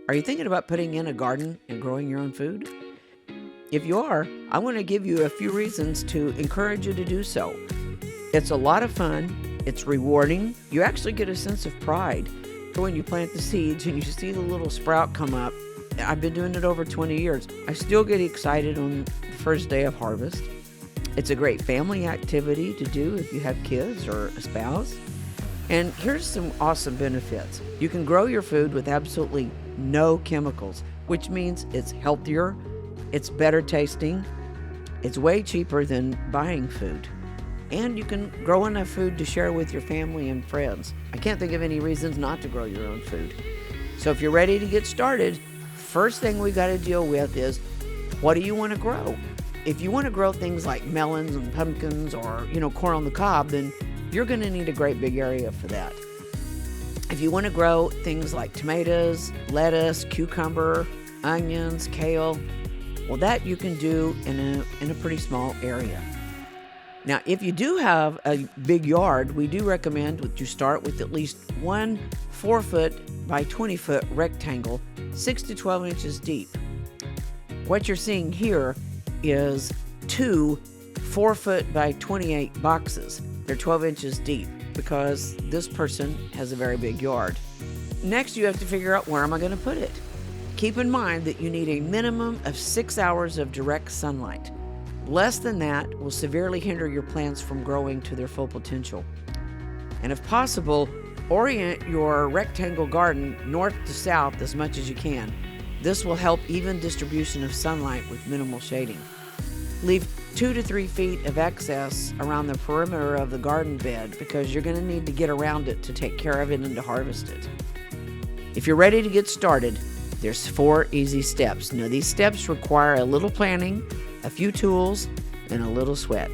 Are you thinking about putting in a garden and growing your own food? If you are, I want to give you a few reasons to encourage you to do so. It's a lot of fun. It's rewarding. You actually get a sense of pride when you plant the seeds and you see the little sprout come up. I've been doing it over 20 years. I still get excited on the first day of harvest. It's a great family activity to do if you have kids or a spouse. And here's some awesome benefits. You can grow your food with absolutely no chemicals, which means it's healthier, it's better tasting, it's way cheaper than buying food. And you can grow enough food to share with your family and friends. I can't think of any reasons not to grow your own food. So if you're ready to get started, first thing we got to deal with is, what do you want to grow? If you want to grow things like melons and pumpkins or, corn on the cob, then you're going to need a great big area for that. If you want to grow things like tomatoes, lettuce, cucumber, onions, kale, well, that you can do in a pretty small area. Now, if you do have a big yard, we do recommend that you start with at least one 4-foot by 20-foot rectangle, 6 to 12 inches deep. What you're seeing here is two 4-foot by 28 boxes. They're 12 inches deep because this person has a very big yard. Next, you have to figure out, where am I going to put it? Keep in mind that you need a minimum of 6 hours of direct sunlight. Less than that will severely hinder your plants from growing to their full potential. And if possible, orient your rectangle garden north to south as much as you can. This will help even distribution of sunlight with minimal shading. Leave 2 to 3 feet of excess around the perimeter of the garden bed because you're going to need to get around it to take care of it and to harvest it. If you're ready to get started, there's 4 easy steps. Now, these steps require a little planning, a few tools, and a little sweat.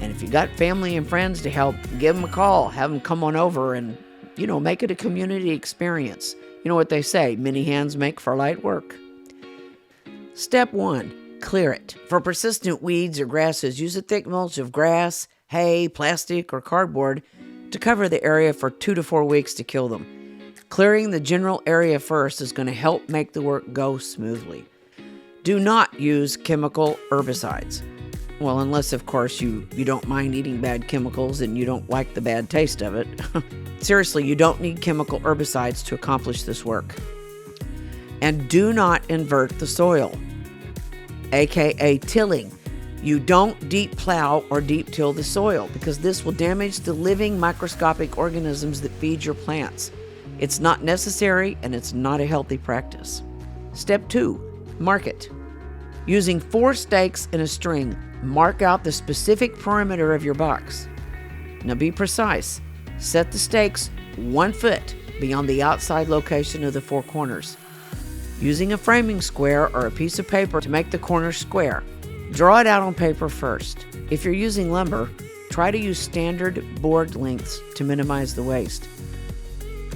And if you got family and friends to help, give them a call, have them come on over and, make it a community experience. You know what they say, many hands make for light work. Step 1, clear it. For persistent weeds or grasses, use a thick mulch of grass, hay, plastic, or cardboard to cover the area for 2 to 4 weeks to kill them. Clearing the general area first is going to help make the work go smoothly. Do not use chemical herbicides. Well, unless, of course, you don't mind eating bad chemicals and you don't like the bad taste of it. Seriously, you don't need chemical herbicides to accomplish this work. And do not invert the soil, aka tilling. You don't deep plow or deep till the soil because this will damage the living microscopic organisms that feed your plants. It's not necessary and it's not a healthy practice. Step 2, mark it. Using 4 stakes and a string, mark out the specific perimeter of your box. Now be precise. Set the stakes 1 foot beyond the outside location of the 4 corners. Using a framing square or a piece of paper to make the corners square, draw it out on paper first. If you're using lumber, try to use standard board lengths to minimize the waste.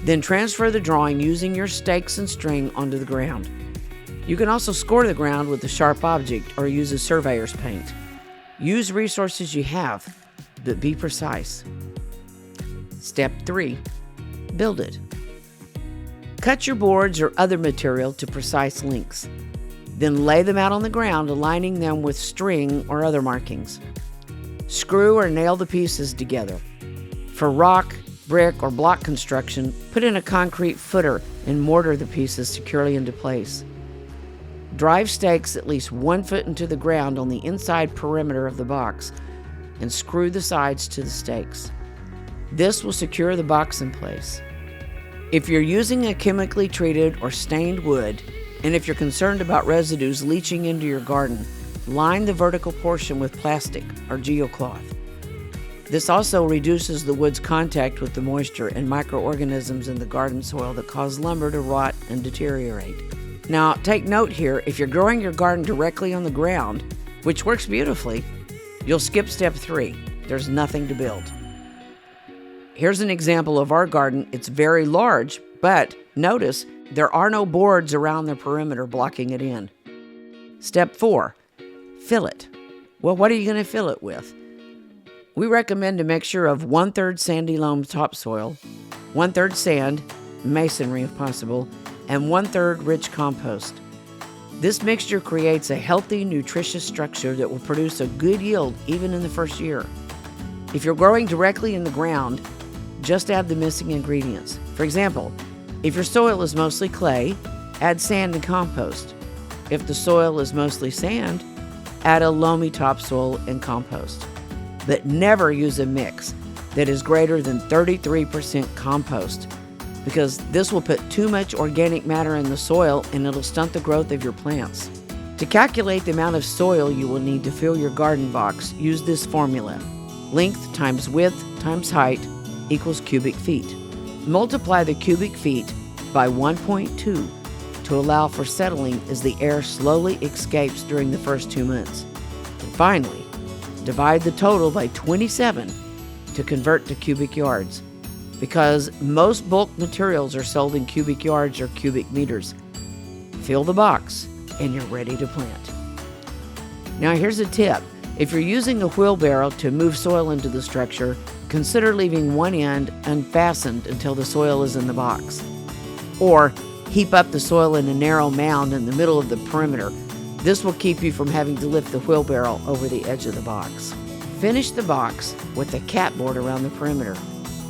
Then transfer the drawing using your stakes and string onto the ground. You can also score the ground with a sharp object or use a surveyor's paint. Use resources you have, but be precise. Step 3, build it. Cut your boards or other material to precise lengths. Then lay them out on the ground, aligning them with string or other markings. Screw or nail the pieces together. For rock, brick, or block construction, put in a concrete footer and mortar the pieces securely into place. Drive stakes at least 1 foot into the ground on the inside perimeter of the box and screw the sides to the stakes. This will secure the box in place. If you're using a chemically treated or stained wood, and if you're concerned about residues leaching into your garden, line the vertical portion with plastic or geocloth. This also reduces the wood's contact with the moisture and microorganisms in the garden soil that cause lumber to rot and deteriorate. Now, take note here, if you're growing your garden directly on the ground, which works beautifully, you'll skip step 3. There's nothing to build. Here's an example of our garden. It's very large, but notice there are no boards around the perimeter blocking it in. Step 4, fill it. Well, what are you going to fill it with? We recommend a mixture of 1/3 sandy loam topsoil, 1/3 sand, masonry if possible, and 1/3 rich compost. This mixture creates a healthy, nutritious structure that will produce a good yield even in the first year. If you're growing directly in the ground, just add the missing ingredients. For example, if your soil is mostly clay, add sand and compost. If the soil is mostly sand, add a loamy topsoil and compost. But never use a mix that is greater than 33% compost, because this will put too much organic matter in the soil and it'll stunt the growth of your plants. To calculate the amount of soil you will need to fill your garden box, use this formula. Length times width times height equals cubic feet. Multiply the cubic feet by 1.2 to allow for settling as the air slowly escapes during the first 2 months. And finally, divide the total by 27 to convert to cubic yards, because most bulk materials are sold in cubic yards or cubic meters. Fill the box and you're ready to plant. Now here's a tip. If you're using a wheelbarrow to move soil into the structure, consider leaving one end unfastened until the soil is in the box. Or heap up the soil in a narrow mound in the middle of the perimeter. This will keep you from having to lift the wheelbarrow over the edge of the box. Finish the box with a capboard around the perimeter.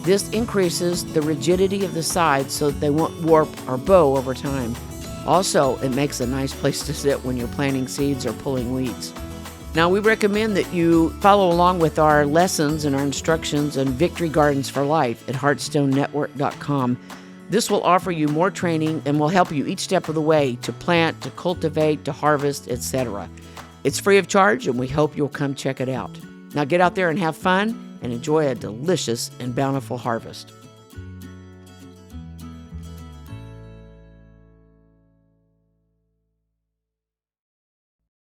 This increases the rigidity of the sides so that they won't warp or bow over time. Also, it makes a nice place to sit when you're planting seeds or pulling weeds. Now, we recommend that you follow along with our lessons and our instructions on Victory Gardens for Life at heartstonenetwork.com. This will offer you more training and will help you each step of the way to plant, to cultivate, to harvest, etc. It's free of charge, and we hope you'll come check it out. Now get out there and have fun and enjoy a delicious and bountiful harvest.